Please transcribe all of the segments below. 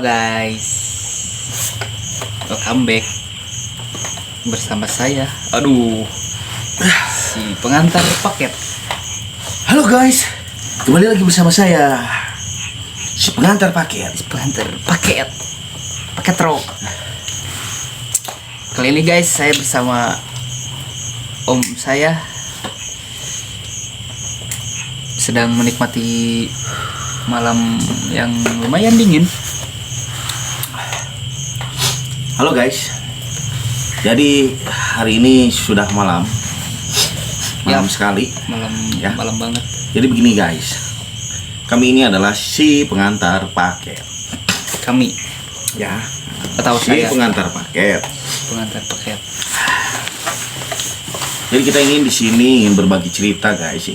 guys, welcome back bersama saya. Si pengantar paket. Halo guys, kembali lagi bersama saya, si pengantar paket. Paket rock. Kali ini guys, saya bersama om saya sedang menikmati malam yang lumayan dingin. Halo guys, jadi hari ini sudah malam sekali. Malam banget. Jadi begini guys, kami ini adalah si pengantar paket. Kami Ya, atau si saya pengantar paket. pengantar paket. Jadi kita ingin di sini ingin berbagi cerita guys,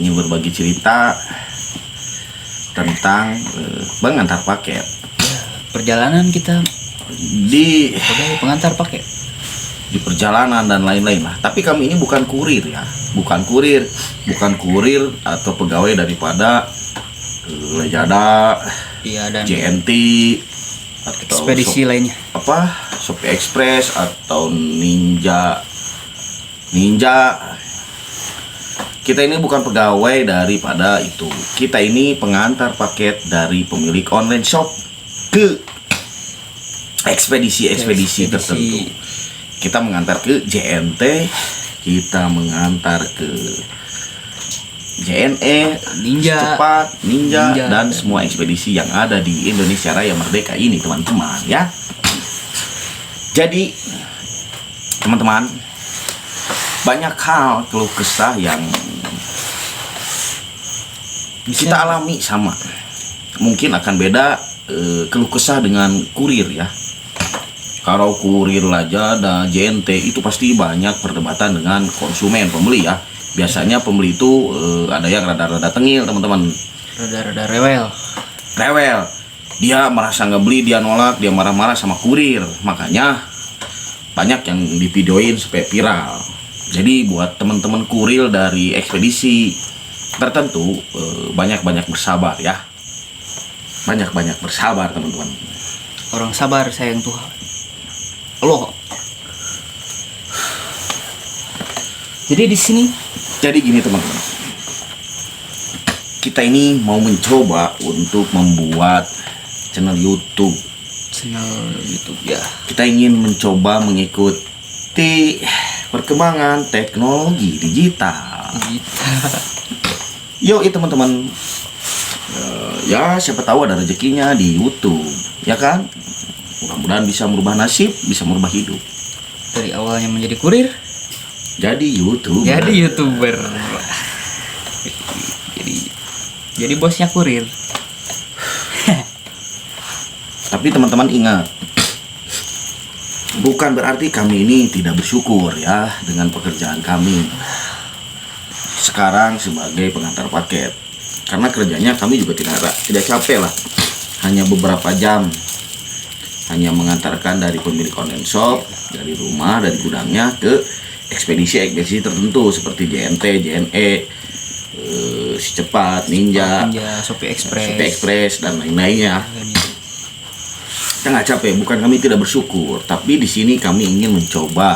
tentang pengantar paket. Perjalanan kita Di sebagai pengantar paket. perjalanan dan lain-lain lah. Tapi kami ini bukan kurir ya, bukan kurir atau pegawai daripada Lejada, Dan JNT atau ekspedisi lainnya. Shopee Express atau Ninja. Kita ini bukan pegawai daripada itu. Kita ini pengantar paket dari pemilik online shop ke ekspedisi tertentu. Kita mengantar ke JNT, kita mengantar ke JNE, Ninja, Cepat, Ninja, dan semua ekspedisi yang ada di Indonesia Raya Merdeka ini, teman-teman ya. Jadi, teman-teman, banyak hal keluh kesah yang kita alami sama. Mungkin akan beda keluh kesah dengan kurir ya. Kalau kurir Lazada, JNT itu pasti banyak perdebatan dengan konsumen, pembeli ya. Biasanya pembeli itu ada yang rada-rada tengil, teman-teman. Rada-rada rewel. Dia merasa nggak beli, dia nolak, dia marah-marah sama kurir. Makanya banyak yang divideoin supaya viral. Jadi buat teman-teman kurir dari ekspedisi tertentu, banyak-banyak bersabar ya. Banyak-banyak bersabar, teman-teman. Orang sabar sayang Tuhan. Allah. Jadi di sini, gini teman-teman, kita ini mau mencoba untuk membuat channel YouTube ya. Kita ingin mencoba mengikuti perkembangan teknologi digital. Yo, teman-teman, ya siapa tahu ada rezekinya di YouTube, ya kan? Mudah-mudahan bisa merubah nasib, bisa merubah hidup. Dari awalnya menjadi kurir, jadi YouTuber. Jadi bosnya kurir. Tapi teman-teman ingat, bukan berarti kami ini tidak bersyukur ya dengan pekerjaan kami sekarang sebagai pengantar paket. Karena kerjanya kami juga tidak capek lah. Hanya beberapa jam, hanya mengantarkan dari pemilik online shop, dari rumah, dari gudangnya ke ekspedisi tertentu seperti JNT, JNE, si Cepat, Ninja, Shopee Express, dan lain-lainnya. Kita nggak capek, bukan kami tidak bersyukur, tapi di sini kami ingin mencoba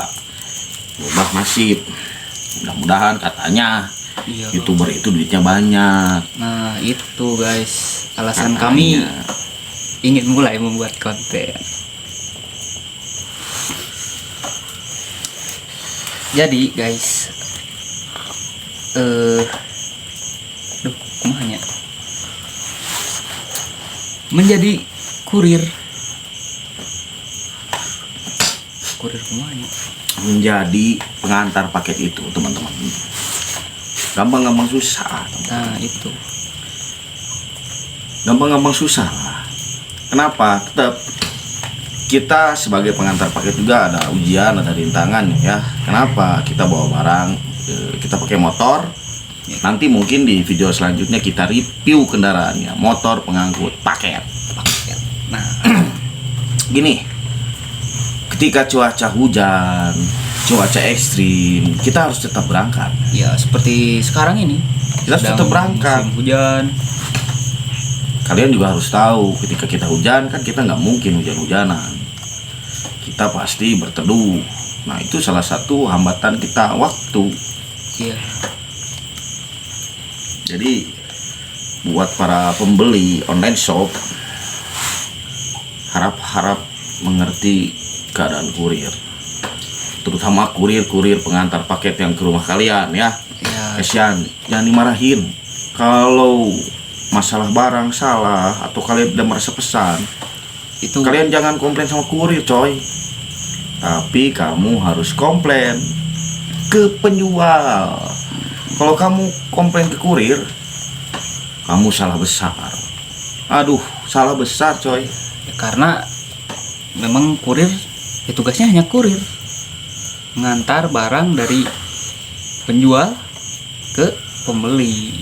merubah nasib. Mudah-mudahan katanya YouTuber itu duitnya banyak. Nah itu guys, alasan kami ingin mulai membuat konten. Jadi guys, kumanya menjadi kurir kumanya, menjadi pengantar paket itu, teman-teman, gampang-gampang susah. Nah itu gampang-gampang susah lah. Kenapa? Tetap kita sebagai pengantar paket juga ada ujian, ada rintangan ya. Kenapa? Kita bawa barang, kita pakai motor. Nanti mungkin di video selanjutnya kita review kendaraannya, motor pengangkut paket. Nah, gini, ketika cuaca hujan, cuaca ekstrim, kita harus tetap berangkat. Ya seperti sekarang ini Kita harus tetap berangkat. Musim hujan. kalian juga harus tahu ketika kita hujan kan kita nggak mungkin hujan-hujanan, kita pasti berteduh. Nah itu salah satu hambatan kita, waktu. Iya. Jadi buat para pembeli online shop, harap mengerti keadaan kurir, terutama kurir pengantar paket yang ke rumah kalian ya. Ya. Kasihan, jangan dimarahin kalau masalah barang salah atau kalian tidak merasa pesan. Itu Kalian jangan komplain sama kurir coy, tapi kamu harus komplain ke penjual. Kalau kamu komplain ke kurir, kamu salah besar. Aduh, salah besar coy. ya, karena memang kurir ya tugasnya hanya kurir, mengantar barang dari penjual ke pembeli.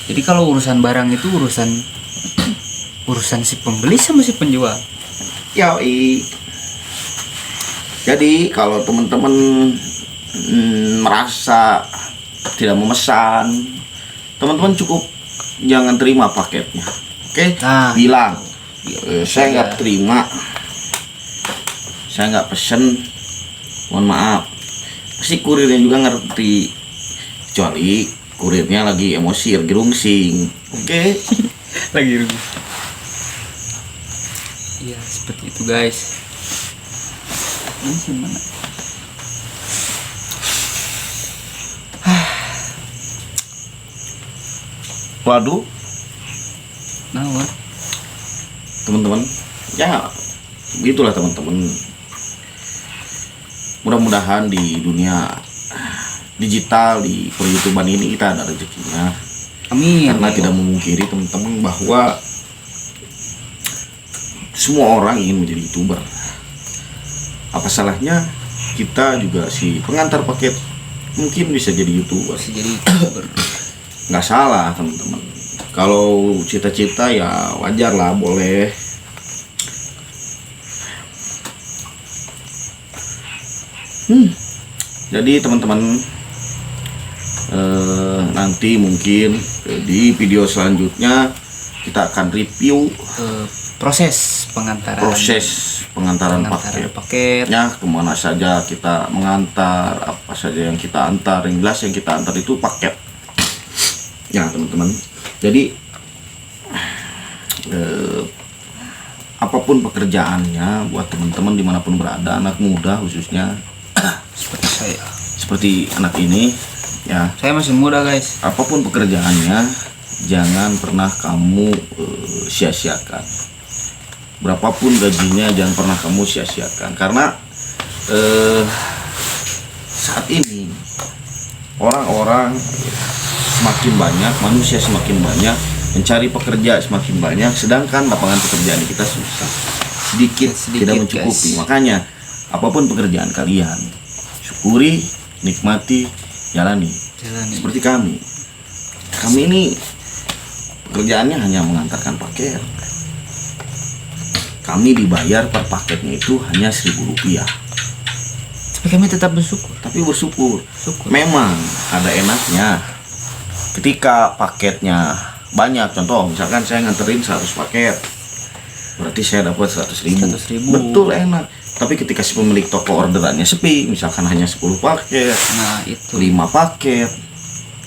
Jadi kalau urusan barang itu urusan si pembeli sama si penjual. Yoi. Jadi kalau teman-teman merasa tidak memesan, teman-teman cukup jangan terima paketnya. Oke? Nah, Bilang, Iya. saya nggak terima, saya nggak pesen, mohon maaf. Pasti kurirnya juga ngerti, kecuali kurirnya lagi emosi, lagi rungsing. Oke? Lagi rugi. Iya, seperti itu guys. Ini gimana? Waduh, Nah, what? teman-teman, ya begitulah teman-teman. Mudah-mudahan di dunia digital, di per-YouTubean ini kita ada rezekinya. Amin. Karena tidak memungkiri teman-teman bahwa semua orang ingin menjadi YouTuber. Apa salahnya kita juga si pengantar paket mungkin bisa jadi YouTuber. Bisa jadi YouTuber. Nggak salah teman-teman. Kalau cita-cita ya wajar lah, boleh. Jadi teman-teman, nanti mungkin di video selanjutnya kita akan review Proses pengantaran paket. Ya, kemana saja kita mengantar, apa saja yang kita antar. Yang jelas yang kita antar itu paket. Ya teman-teman. Jadi apapun pekerjaannya buat teman-teman dimanapun berada, anak muda khususnya Seperti saya. seperti anak ini ya, Saya masih muda guys. apapun pekerjaannya jangan pernah kamu sia-siakan. Berapapun gajinya jangan pernah kamu sia-siakan, karena saat ini orang-orang semakin banyak, manusia semakin banyak, mencari pekerja semakin banyak, sedangkan lapangan pekerjaan kita susah, sedikit tidak mencukupi. guys. Makanya apapun pekerjaan kalian, syukuri, nikmati, jalani. Seperti kami ini pekerjaannya hanya mengantarkan paket. Kami dibayar per paketnya itu hanya Rp1.000. Tapi kami tetap bersyukur. Tapi bersyukur. Syukur. Memang ada enaknya ketika paketnya banyak. Contoh misalkan saya nganterin 100 paket, berarti saya dapat 100.000. 100.000. Betul, enak. Tapi ketika si pemilik toko orderannya sepi, misalkan hanya 10 paket, Nah, itu 5 paket,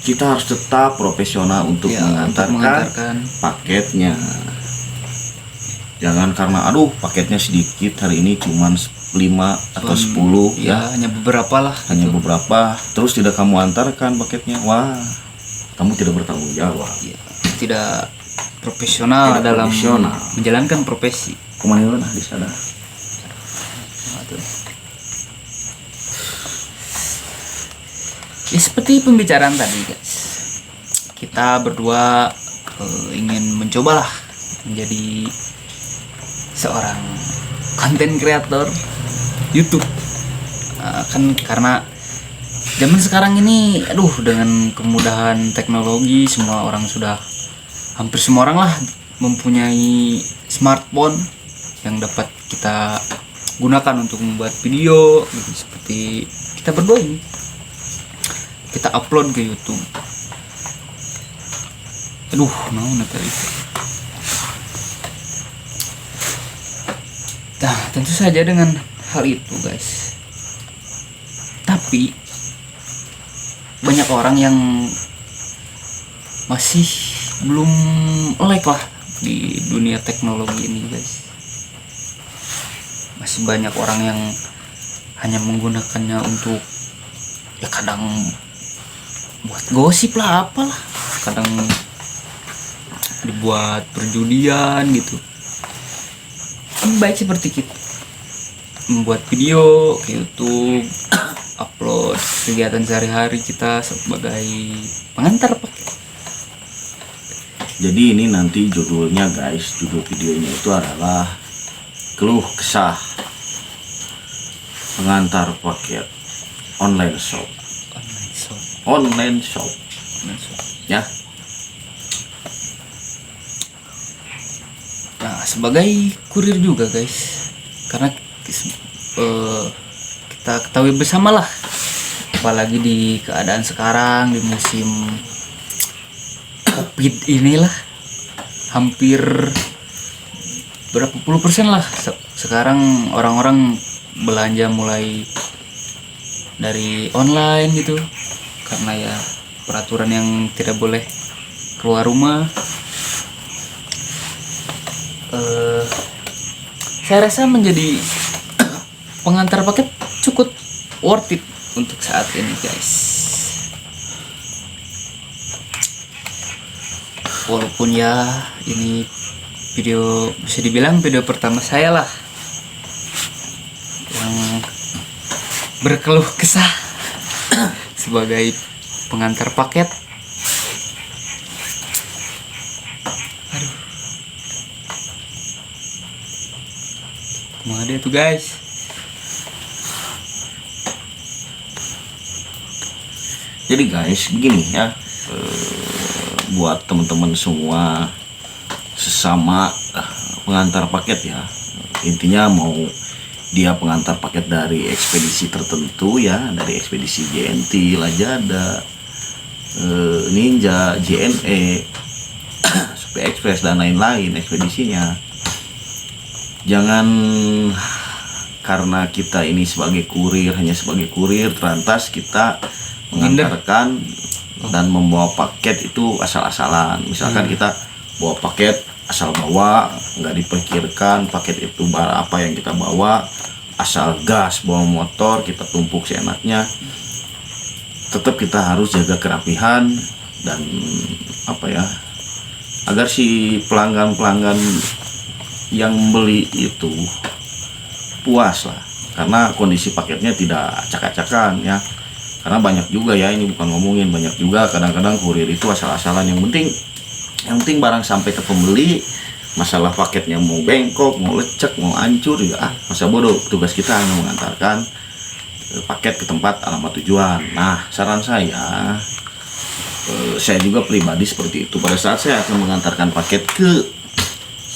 kita harus tetap profesional untuk Ya, mengantarkan paketnya. Jangan karena aduh paketnya sedikit hari ini cuman 5 atau 10 ya, hanya beberapa lah. hanya beberapa, terus tidak kamu antarkan paketnya, wah kamu tidak bertanggung jawab. Ya, tidak profesional Tidak dalam profesional. menjalankan profesi. Kemana mana di sana? Waduh. Ya seperti pembicaraan tadi guys, kita berdua ingin mencobalah menjadi seorang konten kreator YouTube. Kan karena zaman sekarang ini aduh, dengan kemudahan teknologi, semua orang sudah, hampir semua orang lah mempunyai smartphone yang dapat kita gunakan untuk membuat video gitu, seperti kita berdua ini. Kita upload ke YouTube. Aduh, naon tadi. Nah, tentu saja dengan hal itu guys, tapi banyak orang yang masih belum melek lah di dunia teknologi ini guys. Masih banyak orang yang hanya menggunakannya untuk ya kadang buat gosip lah, apalah, kadang dibuat perjudian gitu. Baik seperti kita membuat video ke YouTube, upload kegiatan sehari-hari kita sebagai pengantar paket. Jadi ini nanti judulnya guys, judul videonya itu adalah keluh kesah pengantar paket online shop. Online shop. Ya. Nah, sebagai kurir juga guys, karena kita ketahui bersama lah, apalagi di keadaan sekarang di musim COVID inilah, hampir berapa puluh persen lah sekarang orang-orang belanja mulai dari online gitu, karena ya peraturan yang tidak boleh keluar rumah. Saya rasa menjadi pengantar paket cukup worth it untuk saat ini guys. Walaupun ya ini video, bisa dibilang video pertama saya lah yang berkeluh kesah sebagai pengantar paket. Aduh, kemana dia tuh guys? Jadi guys, begini ya, buat teman-teman semua sesama pengantar paket ya, intinya mau dia pengantar paket dari ekspedisi tertentu ya, dari ekspedisi JNT, Lajada, Ninja, JNE, Supaya Express dan lain-lain ekspedisinya. Jangan karena kita ini sebagai kurir, hanya sebagai kurir, lantas kita mengantarkan dan membawa paket itu asal-asalan. Misalkan kita bawa paket asal bawa, nggak dipikirkan paket itu barang apa yang kita bawa, asal gas bawa motor kita tumpuk seenaknya. Tetap kita harus jaga kerapihan dan apa ya, agar si pelanggan-pelanggan yang beli itu puas lah, karena kondisi paketnya tidak acak-acakan ya. Karena banyak juga ya, ini bukan ngomongin, banyak juga kadang-kadang kurir itu asal-asalan. Yang penting barang sampai ke pembeli, masalah paketnya mau bengkok, mau lecek, mau hancur ya masa bodoh. Tugas kita hanya mengantarkan paket ke tempat alamat tujuan. Nah, saran saya juga pribadi seperti itu. Pada saat saya akan mengantarkan paket ke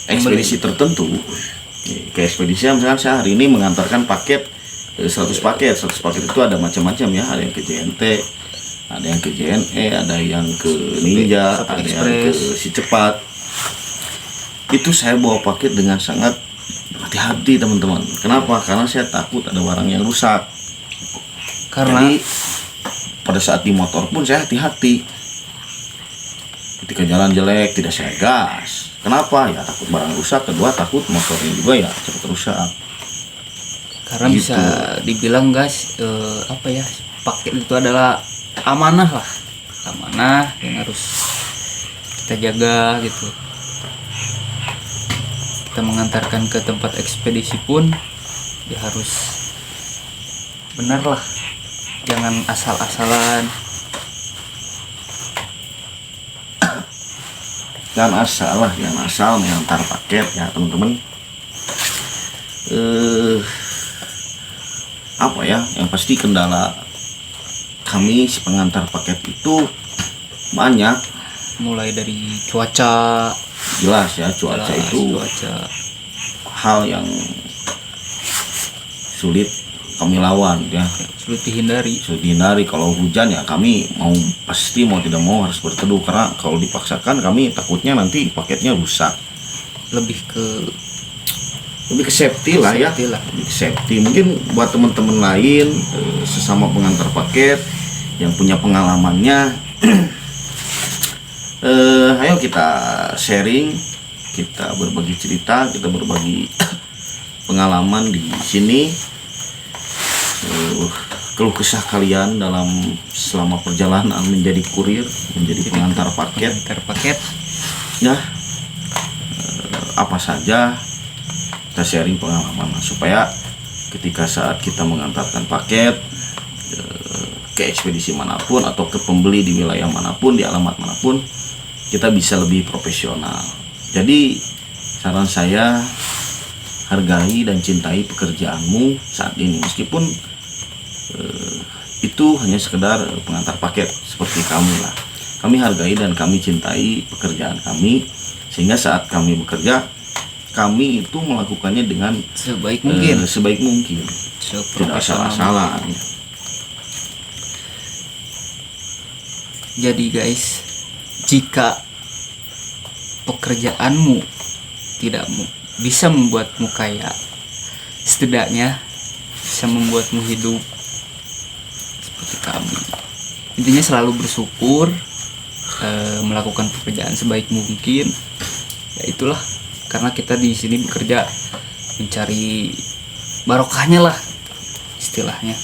ekspedisi tertentu, ke ekspedisi misalkan saya hari ini mengantarkan paket 100 paket itu ada macam-macam ya, ada yang ke JNT, ada yang ke JNE, ada yang ke Ninja, ada yang ke Si Cepat. Itu saya bawa paket dengan sangat hati-hati teman-teman. Kenapa? Karena saya takut ada barang yang rusak. Jadi pada saat di motor pun saya hati-hati. Ketika jalan jelek tidak saya gas. Kenapa? Ya takut barang rusak. Kedua takut motornya juga ya cepat rusak. Karena gitu. Bisa dibilang guys, apa ya, paket itu adalah amanah lah, amanah yang harus kita jaga gitu. Kita mengantarkan ke tempat ekspedisi pun ya harus benar lah, jangan asal-asalan. Jangan asal mengantar paket ya teman-teman. Apa ya, yang pasti kendala kami si pengantar paket itu banyak. Mulai dari cuaca, jelas ya, cuaca itu hal yang sulit kami lawan ya. Sulit dihindari. Sulit dihindari. Kalau hujan ya kami pasti mau tidak mau harus berteduh, karena kalau dipaksakan kami takutnya nanti paketnya rusak. Lebih ke safety lah ya. Lebih ke safety. Mungkin buat teman-teman lain sesama pengantar paket yang punya pengalamannya, ayo kita sharing, kita berbagi cerita, kita berbagi pengalaman di sini, keluh kesah kalian dalam selama perjalanan menjadi kurir, menjadi pengantar paket. Ya, apa saja kita sharing pengalaman supaya ketika saat kita mengantarkan paket ke ekspedisi manapun atau ke pembeli di wilayah manapun, di alamat manapun, kita bisa lebih profesional. Jadi saran saya, hargai dan cintai pekerjaanmu saat ini, meskipun itu hanya sekedar pengantar paket seperti kami lah. Kami hargai dan kami cintai pekerjaan kami, sehingga saat kami bekerja, kami itu melakukannya dengan sebaik mungkin, tidak salah-salah. Jadi guys, jika pekerjaanmu tidak bisa membuatmu kaya, setidaknya bisa membuatmu hidup seperti kami. Intinya selalu bersyukur, melakukan pekerjaan sebaik mungkin. Ya itulah, karena kita di sini bekerja mencari barokahnya lah istilahnya.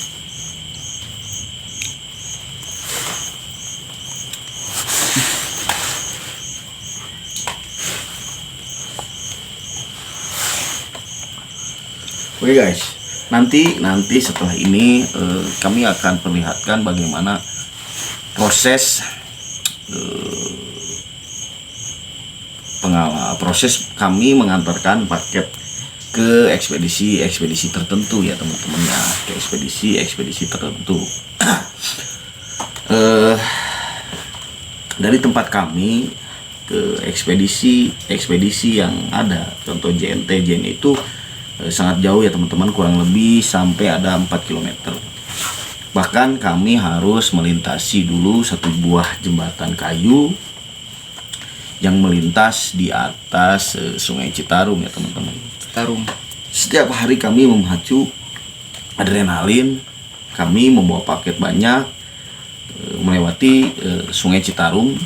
Oke guys, nanti setelah ini kami akan perlihatkan bagaimana proses proses kami mengantarkan paket ke ekspedisi tertentu ya teman-teman ya, ke ekspedisi tertentu. Dari tempat kami ke ekspedisi yang ada, contoh JNT itu sangat jauh ya teman-teman, kurang lebih sampai ada 4 km. Bahkan kami harus melintasi dulu satu buah jembatan kayu yang melintas di atas Sungai Citarum ya teman-teman. Citarum. Setiap hari kami memacu adrenalin, kami membawa paket banyak melewati Sungai Citarum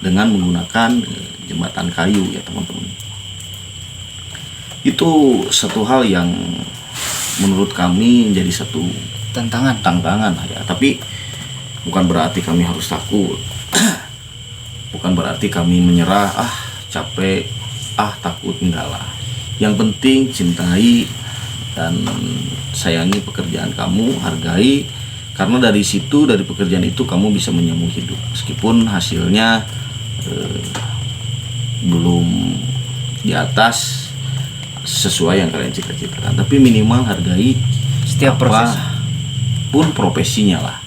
dengan menggunakan jembatan kayu ya teman-teman. Itu satu hal yang menurut kami menjadi satu tantangan ya. Tapi bukan berarti kami harus takut. Bukan berarti kami menyerah, capek, takut, enggak lah. Yang penting cintai dan sayangi pekerjaan kamu, hargai, karena dari situ, dari pekerjaan itu kamu bisa menyambung hidup. Meskipun hasilnya belum di atas sesuai yang kalian cita-citakan, tapi minimal hargai setiap proses pun profesinya lah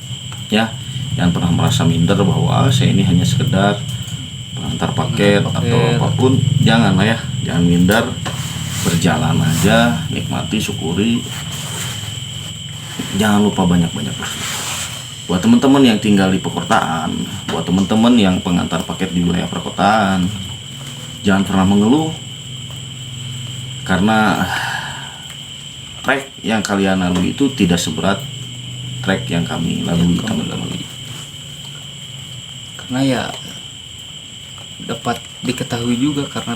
ya. Jangan pernah merasa minder bahwa saya ini hanya sekedar pengantar paket atau apapun. Jangan lah ya, jangan minder, berjalan aja, nikmati, syukuri, jangan lupa banyak-banyak bersyukur. Buat teman-teman yang tinggal di perkotaan, buat teman-teman yang pengantar paket di wilayah perkotaan, jangan pernah mengeluh, karena trek yang kalian lalui itu tidak seberat trek yang kami lalui teman-teman. Karena ya dapat diketahui juga, karena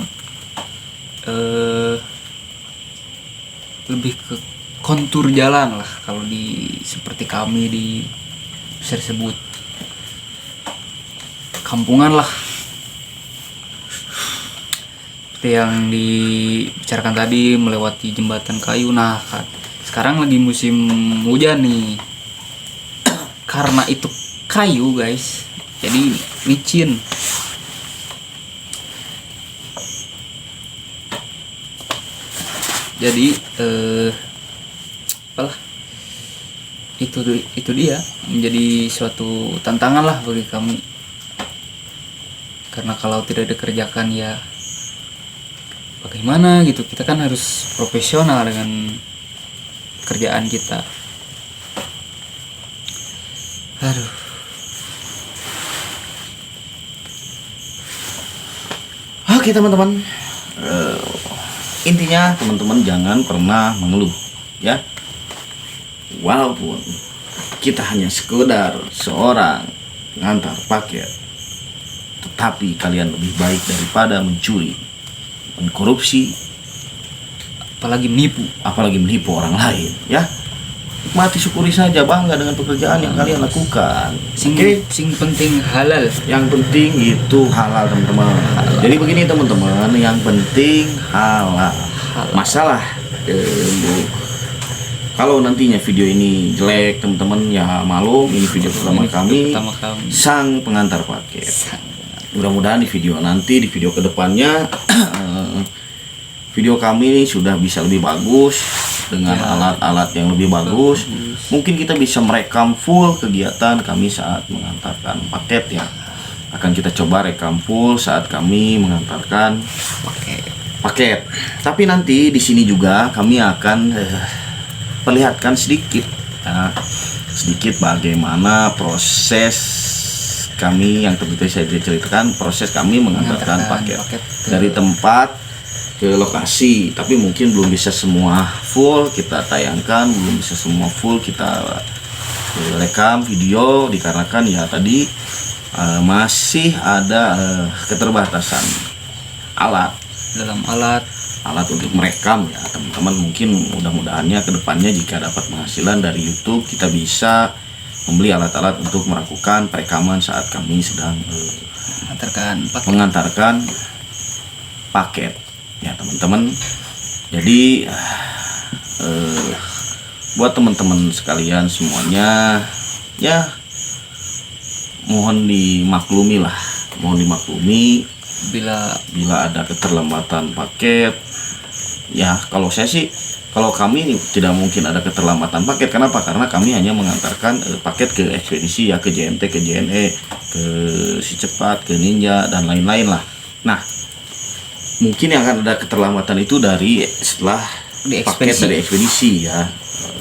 lebih ke kontur jalan lah kalau di seperti kami bisa disebut kampungan lah, seperti yang dibicarakan tadi, melewati jembatan kayu. Nah kan sekarang lagi musim hujan nih, karena itu kayu guys, jadi licin. Jadi apalah, itu dia menjadi suatu tantangan lah bagi kami, karena kalau tidak dikerjakan ya bagaimana gitu. Kita kan harus profesional dengan kerjaan kita. Oke teman-teman, intinya teman-teman jangan pernah mengeluh ya. Walaupun kita hanya sekedar seorang pengantar paket, tetapi kalian lebih baik daripada mencuri, mengkorupsi, apalagi menipu orang lain ya. Nikmati, syukuri saja, bangga dengan pekerjaan yang kalian lakukan. Sing penting halal. Yang penting itu halal teman-teman. Jadi begini teman-teman, yang penting halal. Masalah kalau nantinya video ini jelek teman-teman ya malum, ini video pertama kami, sang pengantar paket. Mudah-mudahan di video kedepannya video kami sudah bisa lebih bagus dengan alat-alat yang lebih bagus. Mungkin kita bisa merekam full kegiatan kami saat mengantarkan paket ya. Akan kita coba rekam full saat kami mengantarkan paket. Tapi nanti di sini juga kami akan perlihatkan sedikit bagaimana proses kami yang tadi saya ceritakan, proses kami mengantarkan paket dari tempat ke lokasi. Tapi mungkin belum bisa semua full kita tayangkan, belum bisa semua full kita rekam video, dikarenakan ya tadi masih ada keterbatasan alat untuk merekam ya teman-teman. Mungkin mudah-mudahannya kedepannya jika dapat penghasilan dari YouTube, kita bisa membeli alat-alat untuk melakukan perekaman saat kami sedang mengantarkan paket ya teman-teman. Jadi buat teman-teman sekalian semuanya ya, mohon dimaklumi bila ada keterlambatan paket ya. Kalau kami tidak mungkin ada keterlambatan paket. Kenapa? Karena kami hanya mengantarkan paket ke ekspedisi ya, ke JNT, ke JNE, ke Si Cepat, ke Ninja dan lain-lain lah. Nah, mungkin yang akan ada keterlambatan itu setelah paket dari ekspedisi ya.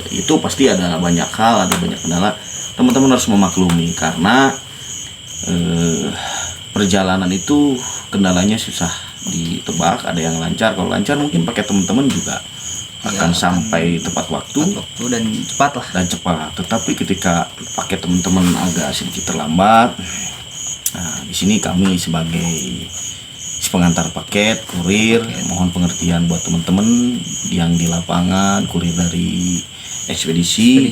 Itu pasti ada banyak hal, ada banyak kendala. Teman-teman harus memaklumi karena perjalanan itu kendalanya susah ditebak. Ada yang lancar, kalau lancar mungkin paket teman-teman juga akan sampai tepat waktu dan cepat. Tetapi ketika paket teman-teman agak sedikit terlambat, nah di sini kami sebagai pengantar paket, kurir, mohon pengertian buat teman-teman yang di lapangan, kurir dari ekspedisi.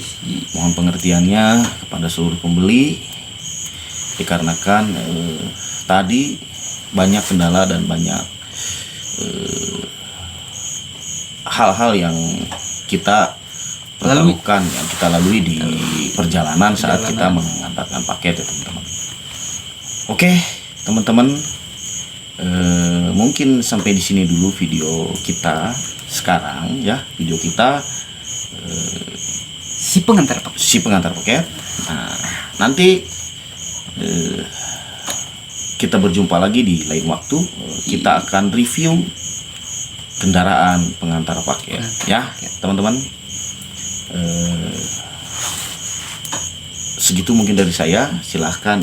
Mohon pengertiannya kepada seluruh pembeli, dikarenakan tadi banyak kendala dan banyak hal-hal yang kita lakukan, yang kita lalui di perjalanan saat kita mengantarkan paket ya teman-teman. Oke teman-teman, mungkin sampai di sini dulu video kita sekarang ya. Video kita si pengantar paket. Nah, nanti kita berjumpa lagi di lain waktu. Kita akan review kendaraan pengantar paket ya teman-teman. Segitu mungkin dari saya. Silahkan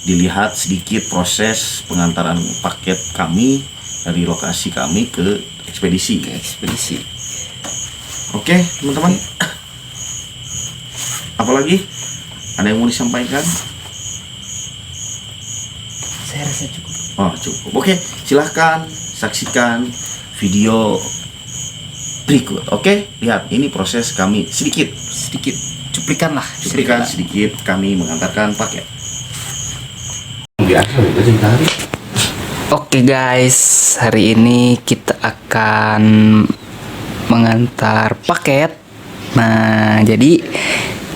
dilihat sedikit proses pengantaran paket kami dari lokasi kami ke ekspedisi. Oke teman-teman, apalagi ada yang mau disampaikan? Saya rasa cukup. Oh cukup. Oke, silahkan saksikan video berikut. Oke, lihat ini proses kami sedikit cuplikan sedikit kami mengantarkan paket. Oke guys, hari ini kita akan mengantar paket. Nah, jadi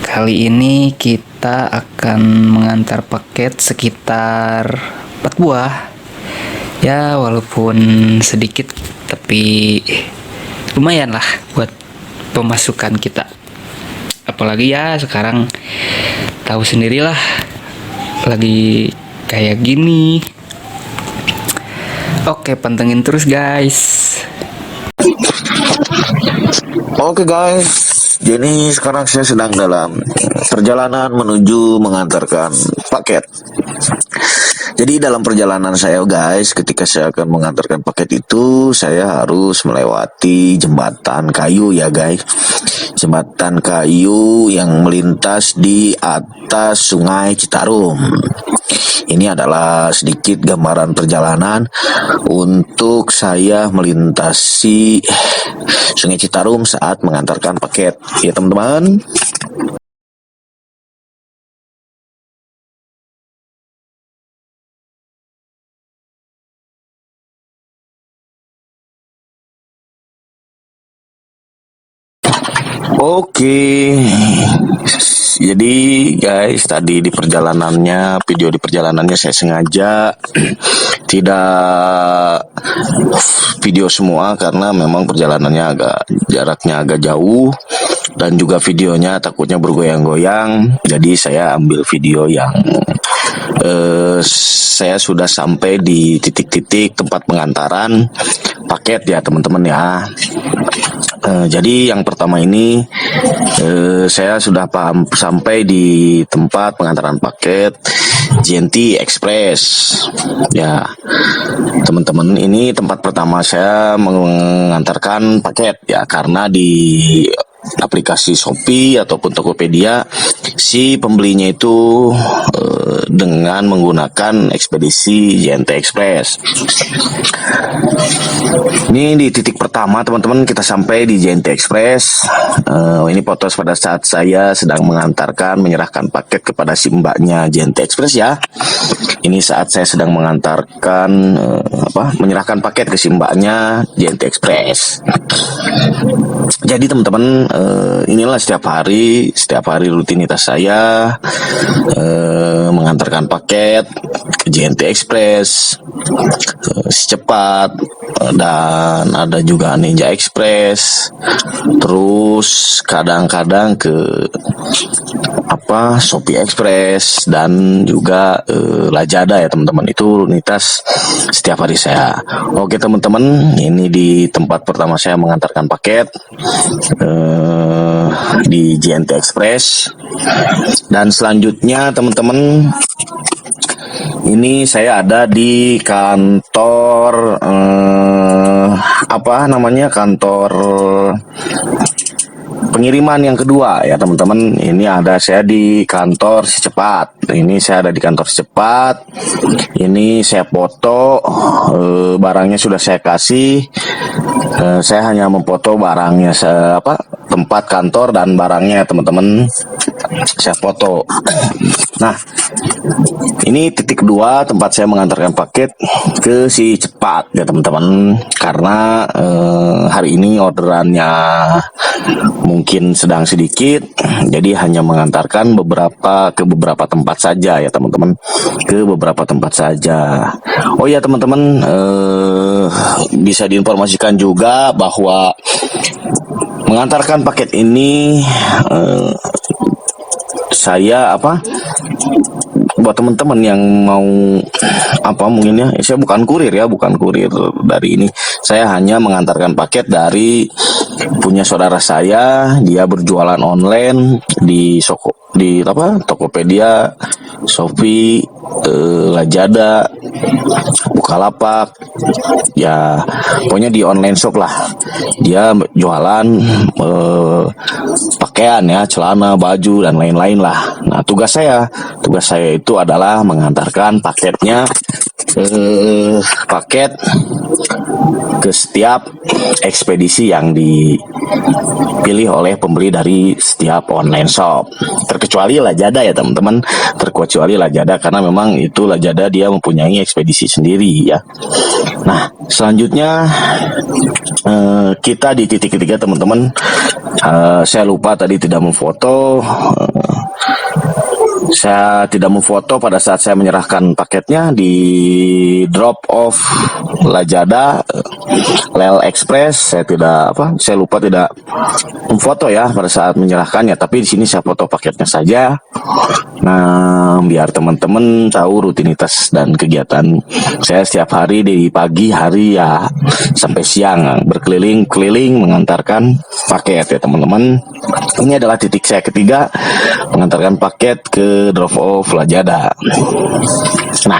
kali ini kita akan mengantar paket sekitar 4 buah. Ya, walaupun sedikit tapi lumayan lah buat pemasukan kita. Apalagi ya sekarang tahu sendirilah lagi kayak gini. Oke, pantengin terus guys. Oke guys, jadi sekarang saya sedang dalam perjalanan menuju mengantarkan paket. Jadi dalam perjalanan saya guys, ketika saya akan mengantarkan paket itu, saya harus melewati jembatan kayu ya guys. Jembatan kayu yang melintas di atas Sungai Citarum. Ini adalah sedikit gambaran perjalanan untuk saya melintasi Sungai Citarum saat mengantarkan paket. Ya teman-teman. Oke, jadi guys tadi di perjalanannya, video di perjalanannya saya sengaja tidak video semua karena memang perjalanannya jaraknya agak jauh dan juga videonya takutnya bergoyang-goyang. Jadi saya ambil video yang saya sudah sampai di titik-titik tempat pengantaran paket ya teman-teman ya. Jadi yang pertama ini saya sudah sampai di tempat pengantaran paket JNT Express ya teman-teman. Ini tempat pertama saya mengantarkan paket ya, karena di aplikasi Shopee ataupun Tokopedia si pembelinya itu dengan menggunakan ekspedisi JNT Express. Ini di titik pertama teman-teman, kita sampai di JNT Express. Ini foto pada saat saya sedang mengantarkan, menyerahkan paket kepada si mbaknya JNT Express ya. Ini saat saya sedang mengantarkan menyerahkan paket ke si mbaknya JNT Express. Jadi teman-teman, inilah setiap hari rutinitas saya mengantarkan paket ke JNT Express, Secepat, dan ada juga Ninja Express. Terus kadang-kadang ke Shopee Express dan juga Lazada ya teman-teman. Itu rutinitas setiap hari saya. Oke teman-teman, ini di tempat pertama saya mengantarkan paket di JNT Express. Dan selanjutnya teman-teman, ini saya ada di kantor kantor pengiriman yang kedua ya teman-teman. Ini ada saya di kantor Secepat. Ini saya ada di kantor Secepat. Ini saya foto, barangnya sudah saya kasih. Saya hanya memfoto barangnya, tempat kantor dan barangnya teman-teman saya foto. Nah, ini titik kedua tempat saya mengantarkan paket ke si Cepat ya teman-teman. Karena hari ini orderannya mungkin sedang sedikit, jadi hanya mengantarkan ke beberapa tempat saja ya teman-teman, ke beberapa tempat saja. Oh ya teman-teman, bisa diinformasikan juga bahwa mengantarkan paket ini saya buat teman-teman yang mau mungkin ya, saya bukan kurir dari ini. Saya hanya mengantarkan paket dari punya saudara saya, dia berjualan online di Tokopedia, Shopee, Lazada, Bukalapak, ya pokoknya di online shop lah. Dia jualan pakaian ya, celana, baju dan lain-lain lah. Nah, tugas saya itu adalah mengantarkan paket ke setiap ekspedisi yang dipilih oleh pembeli dari setiap online shop. Terkecuali Lazada ya teman-teman, karena memang itu Lazada dia mempunyai ekspedisi sendiri ya. Nah, selanjutnya kita di titik ketiga teman-teman. Saya lupa tadi tidak memfoto. Saya tidak memfoto pada saat saya menyerahkan paketnya di drop off Lazada, Lel Express. Saya lupa tidak memfoto ya pada saat menyerahkannya, tapi di sini saya foto paketnya saja. Nah, biar teman-teman tahu rutinitas dan kegiatan saya setiap hari di pagi hari ya sampai siang, berkeliling mengantarkan paket ya teman-teman. Ini adalah titik saya ketiga, mengantarkan paket ke drop off Lazada. Nah,